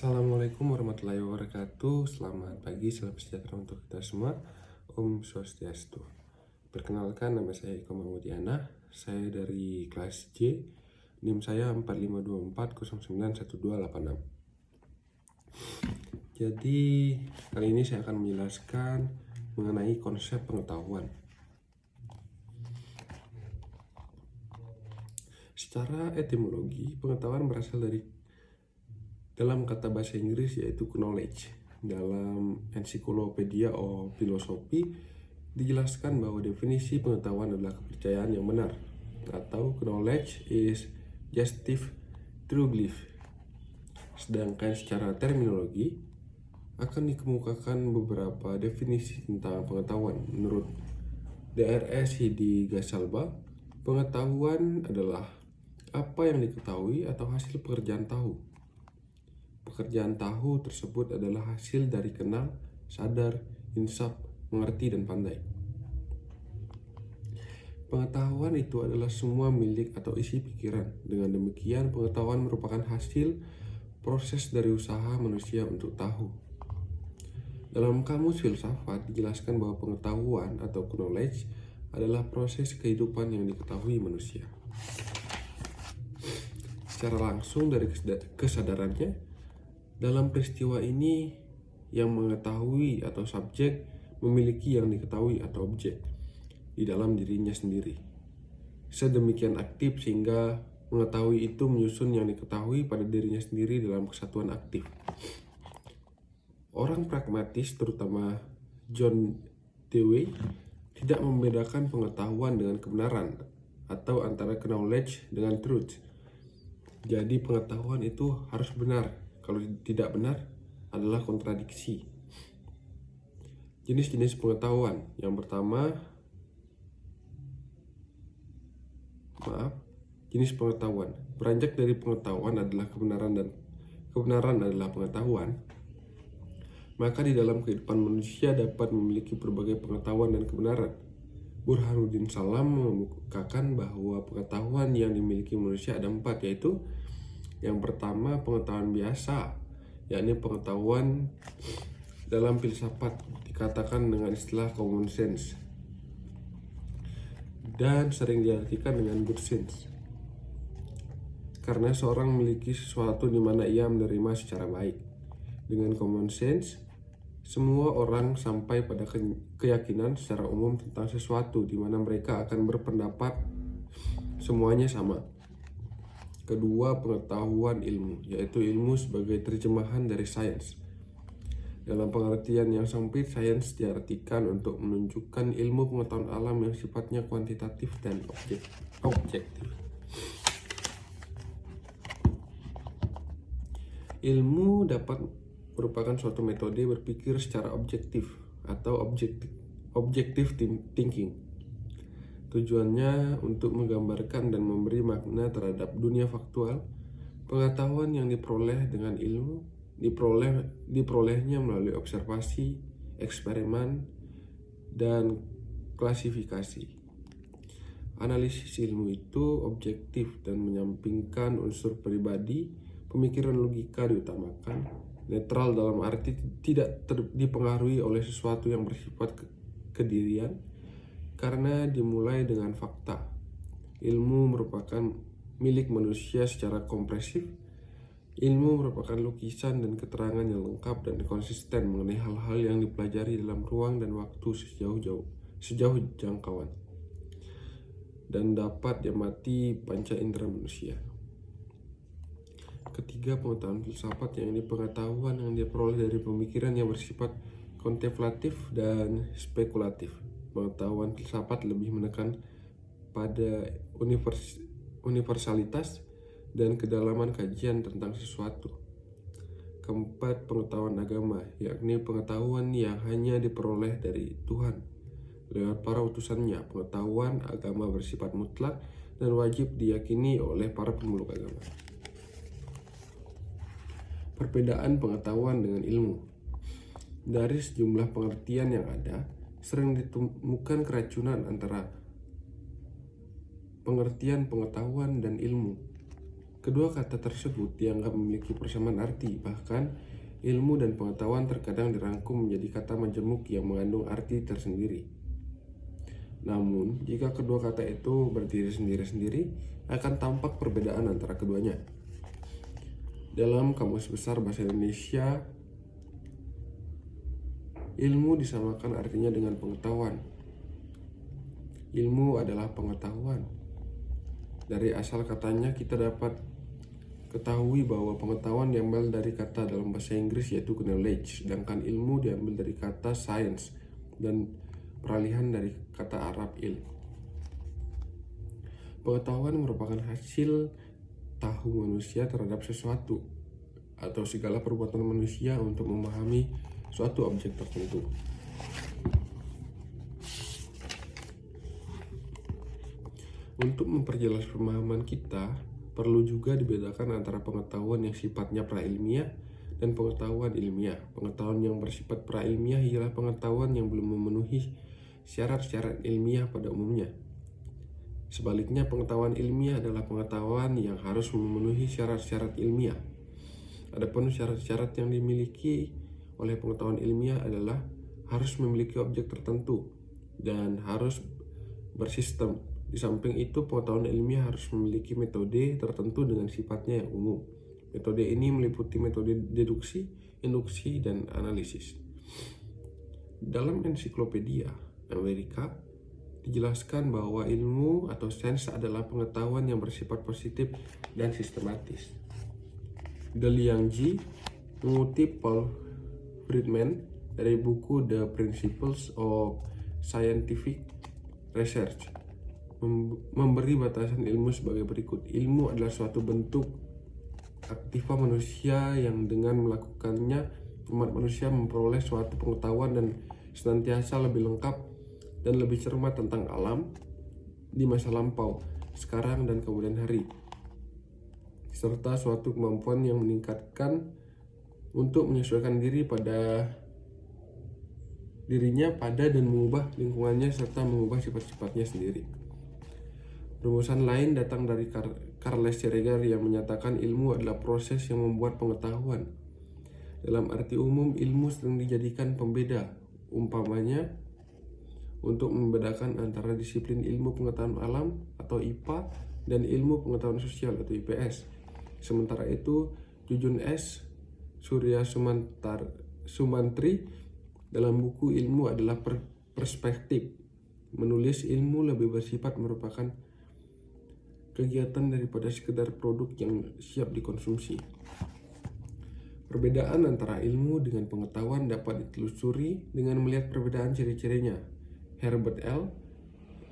Assalamualaikum warahmatullahi wabarakatuh. Selamat pagi, salam sejahtera untuk kita semua. Om Swastiastu. Perkenalkan, nama saya Eko Mahmudiana. Saya dari kelas J. NIM saya 4524091286. Jadi kali ini saya akan menjelaskan mengenai konsep pengetahuan. Secara etimologi, pengetahuan berasal dalam kata bahasa Inggris yaitu knowledge. Dalam Encyclopedia of Philosophy dijelaskan bahwa definisi pengetahuan adalah kepercayaan yang benar, atau knowledge is justice true belief. Sedangkan secara terminologi akan dikemukakan beberapa definisi tentang pengetahuan. Menurut D.R.S. Hidi Gasalba, pengetahuan adalah apa yang diketahui atau hasil pekerjaan tahu. Pekerjaan tahu tersebut adalah hasil dari kenal, sadar, insaf, mengerti, dan pandai. Pengetahuan itu adalah semua milik atau isi pikiran. Dengan demikian, pengetahuan merupakan hasil proses dari usaha manusia untuk tahu. Dalam kamus filsafat dijelaskan bahwa pengetahuan atau knowledge adalah proses kehidupan yang diketahui manusia. Secara langsung dari kesadarannya, dalam peristiwa ini yang mengetahui atau subjek memiliki yang diketahui atau objek di dalam dirinya sendiri. Sedemikian aktif sehingga mengetahui itu menyusun yang diketahui pada dirinya sendiri dalam kesatuan aktif. Orang pragmatis, terutama John Dewey, tidak membedakan pengetahuan dengan kebenaran atau antara knowledge dengan truth. Jadi pengetahuan itu harus benar. Kalau tidak benar adalah kontradiksi. Jenis-jenis pengetahuan. Yang pertama, jenis pengetahuan. Beranjak dari pengetahuan adalah kebenaran dan kebenaran adalah pengetahuan. Maka di dalam kehidupan manusia dapat memiliki berbagai pengetahuan dan kebenaran. Burhanuddin Salam mengemukakan bahwa pengetahuan yang dimiliki manusia ada 4, yaitu yang pertama, pengetahuan biasa, yakni pengetahuan dalam filsafat dikatakan dengan istilah common sense dan sering diartikan dengan good sense. Karena seorang memiliki sesuatu di mana ia menerima secara baik. Dengan common sense, semua orang sampai pada keyakinan secara umum tentang sesuatu di mana mereka akan berpendapat semuanya sama. Kedua, pengetahuan ilmu, yaitu ilmu sebagai terjemahan dari sains. Dalam pengertian yang sempit, sains diartikan untuk menunjukkan ilmu pengetahuan alam yang sifatnya kuantitatif dan objektif. Ilmu dapat merupakan suatu metode berpikir secara objektif atau objective thinking. Tujuannya untuk menggambarkan dan memberi makna terhadap dunia faktual. Pengetahuan yang diperoleh dengan ilmu diperolehnya melalui observasi, eksperimen, dan klasifikasi. Analisis ilmu itu objektif dan menyampingkan unsur pribadi. Pemikiran logika diutamakan. Netral dalam arti tidak dipengaruhi oleh sesuatu yang bersifat kedirian, karena dimulai dengan fakta. Ilmu merupakan milik manusia secara kompresif. Ilmu merupakan lukisan dan keterangan yang lengkap dan konsisten mengenai hal-hal yang dipelajari dalam ruang dan waktu sejauh jangkauan, dan dapat diamati panca indera manusia. Ketiga, pengetahuan filsafat, yang ini pengetahuan yang diperoleh dari pemikiran yang bersifat kontemplatif dan spekulatif. Pengetahuan filsafat lebih menekan pada universalitas dan kedalaman kajian tentang sesuatu. Keempat, pengetahuan agama, yakni pengetahuan yang hanya diperoleh dari Tuhan lewat para utusannya. Pengetahuan agama bersifat mutlak dan wajib diyakini oleh para pemeluk agama. Perbedaan pengetahuan dengan ilmu. Dari sejumlah pengertian yang ada, sering ditemukan keracunan antara pengertian pengetahuan dan ilmu. Kedua kata tersebut dianggap memiliki persamaan arti, bahkan ilmu dan pengetahuan terkadang dirangkum menjadi kata majemuk yang mengandung arti tersendiri. Namun, jika kedua kata itu berdiri sendiri-sendiri, akan tampak perbedaan antara keduanya. Dalam Kamus Besar Bahasa Indonesia, ilmu disamakan artinya dengan pengetahuan. Ilmu adalah pengetahuan. Dari asal katanya kita dapat ketahui bahwa pengetahuan diambil dari kata dalam bahasa Inggris yaitu knowledge, sedangkan ilmu diambil dari kata science dan peralihan dari kata Arab il. Pengetahuan merupakan hasil tahu manusia terhadap sesuatu atau segala perbuatan manusia untuk memahami suatu objek tertentu. Untuk memperjelas pemahaman kita, perlu juga dibedakan antara pengetahuan yang sifatnya prailmiah dan pengetahuan ilmiah. Pengetahuan yang bersifat prailmiah ialah pengetahuan yang belum memenuhi syarat-syarat ilmiah pada umumnya. Sebaliknya, pengetahuan ilmiah adalah pengetahuan yang harus memenuhi syarat-syarat ilmiah. Adapun syarat-syarat yang dimiliki oleh pengetahuan ilmiah adalah harus memiliki objek tertentu dan harus bersistem. Di samping itu, pengetahuan ilmiah harus memiliki metode tertentu dengan sifatnya yang umum. Metode ini meliputi metode deduksi, induksi, dan analisis. Dalam ensiklopedia Amerika, dijelaskan bahwa ilmu atau sains adalah pengetahuan yang bersifat positif dan sistematis. DeLiang-Ji mengutip Paul Friedman dari buku The Principles of Scientific Research, memberi batasan ilmu sebagai berikut. Ilmu adalah suatu bentuk aktiva manusia yang dengan melakukannya umat manusia memperoleh suatu pengetahuan dan senantiasa lebih lengkap dan lebih cermat tentang alam di masa lampau, sekarang, dan kemudian hari, serta suatu kemampuan yang meningkatkan untuk menyesuaikan dirinya pada dan mengubah lingkungannya serta mengubah sifat-sifatnya sendiri. Rumusan lain datang dari Charles Schreger yang menyatakan ilmu adalah proses yang membuat pengetahuan. Dalam arti umum, ilmu sering dijadikan pembeda, umpamanya untuk membedakan antara disiplin ilmu pengetahuan alam atau IPA dan ilmu pengetahuan sosial atau IPS. Sementara itu, Jujun S. Surya Sumantri dalam buku Ilmu adalah Perspektif menulis ilmu lebih bersifat merupakan kegiatan daripada sekedar produk yang siap dikonsumsi. Perbedaan antara ilmu dengan pengetahuan dapat ditelusuri dengan melihat perbedaan ciri-cirinya. Herbert L.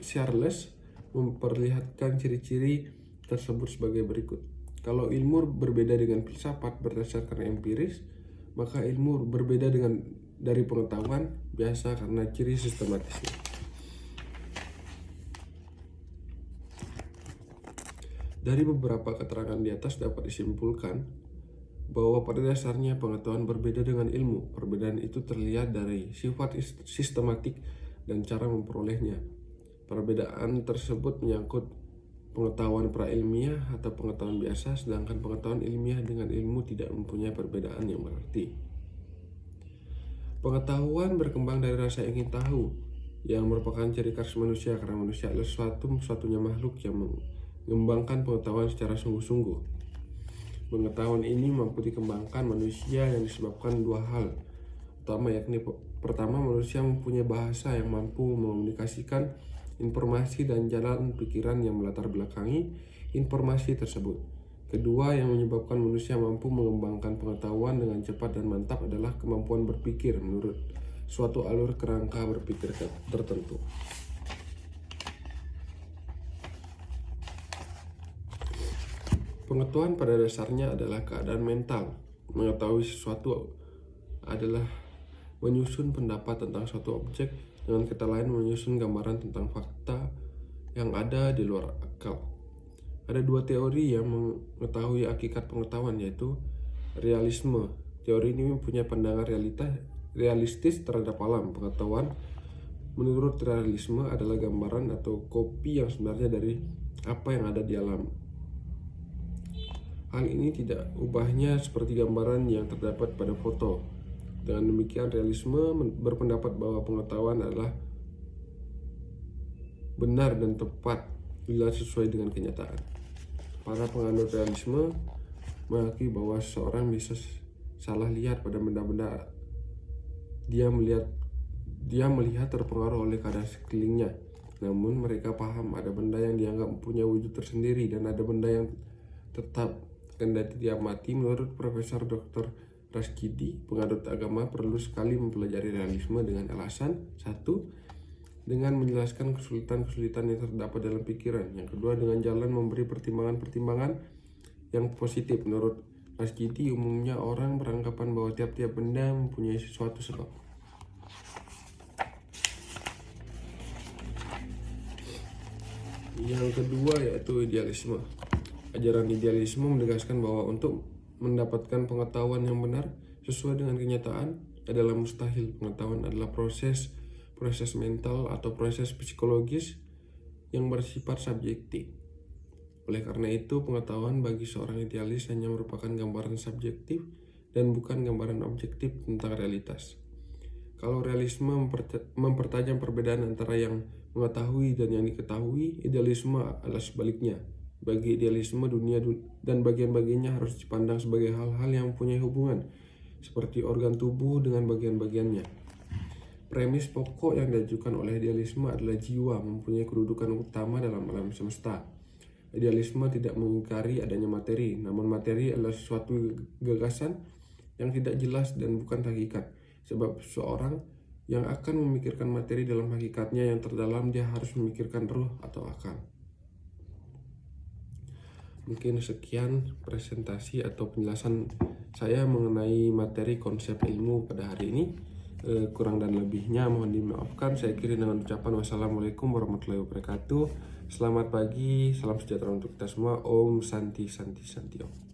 Charles memperlihatkan ciri-ciri tersebut sebagai berikut. Kalau ilmu berbeda dengan filsafat berdasarkan empiris, maka ilmu berbeda dari pengetahuan biasa karena ciri sistematisnya. Dari beberapa keterangan di atas dapat disimpulkan bahwa pada dasarnya pengetahuan berbeda dengan ilmu. Perbedaan itu terlihat dari sifat sistematik dan cara memperolehnya. Perbedaan tersebut menyangkut pengetahuan prailmiah atau pengetahuan biasa, sedangkan pengetahuan ilmiah dengan ilmu tidak mempunyai perbedaan yang berarti. Pengetahuan berkembang dari rasa ingin tahu, yang merupakan ciri khas manusia karena manusia adalah satu-satunya makhluk yang mengembangkan pengetahuan secara sungguh-sungguh. Pengetahuan ini mampu dikembangkan manusia yang disebabkan dua hal utama, yakni pertama, manusia mempunyai bahasa yang mampu mengomunikasikan informasi dan jalan pikiran yang melatar belakangi informasi tersebut. Kedua, yang menyebabkan manusia mampu mengembangkan pengetahuan dengan cepat dan mantap adalah kemampuan berpikir menurut suatu alur kerangka berpikir tertentu. Pengetahuan pada dasarnya adalah keadaan mental. Mengetahui sesuatu adalah menyusun pendapat tentang suatu objek, dengan kata lain menyusun gambaran tentang fakta yang ada di luar akal. Ada dua teori yang mengetahui hakikat pengetahuan, yaitu realisme. Teori ini mempunyai pandangan realistis terhadap alam. Pengetahuan menurut realisme adalah gambaran atau kopi yang sebenarnya dari apa yang ada di alam. Hal ini tidak ubahnya seperti gambaran yang terdapat pada foto. Dengan demikian, realisme berpendapat bahwa pengetahuan adalah benar dan tepat bila sesuai dengan kenyataan. Para penganut realisme mengakui bahwa seseorang bisa salah lihat pada benda-benda dia melihat terpengaruh oleh keadaan sekelilingnya. Namun mereka paham ada benda yang dianggap mempunyai wujud tersendiri dan ada benda yang tetap kendati diamati. Menurut Profesor Dr. Rashkidi, penganut agama perlu sekali mempelajari realisme dengan alasan: satu, dengan menjelaskan kesulitan-kesulitan yang terdapat dalam pikiran. Yang kedua, dengan jalan memberi pertimbangan-pertimbangan yang positif. Menurut Rashkidi, umumnya orang beranggapan bahwa tiap-tiap benda mempunyai sesuatu sebab. Yang kedua yaitu idealisme. Ajaran idealisme menegaskan bahwa untuk mendapatkan pengetahuan yang benar sesuai dengan kenyataan adalah mustahil. Pengetahuan adalah proses mental atau proses psikologis yang bersifat subjektif. Oleh karena itu, pengetahuan bagi seorang idealis hanya merupakan gambaran subjektif dan bukan gambaran objektif tentang realitas. Kalau realisme mempertajam perbedaan antara yang mengetahui dan yang diketahui, idealisme adalah sebaliknya. Bagi idealisme, dunia dan bagian-bagiannya harus dipandang sebagai hal-hal yang mempunyai hubungan, seperti organ tubuh dengan bagian-bagiannya. Premis pokok yang diajukan oleh idealisme adalah jiwa mempunyai kedudukan utama dalam alam semesta. Idealisme tidak mengingkari adanya materi, namun materi adalah sesuatu gagasan yang tidak jelas dan bukan hakikat. Sebab seorang yang akan memikirkan materi dalam hakikatnya yang terdalam, dia harus memikirkan ruh atau akal. Mungkin sekian presentasi atau penjelasan saya mengenai materi konsep ilmu pada hari ini. Kurang dan lebihnya mohon dimaafkan. Saya akhiri dengan ucapan wassalamualaikum warahmatullahi wabarakatuh. Selamat pagi, salam sejahtera untuk kita semua. Om Santi Santi Santi Om.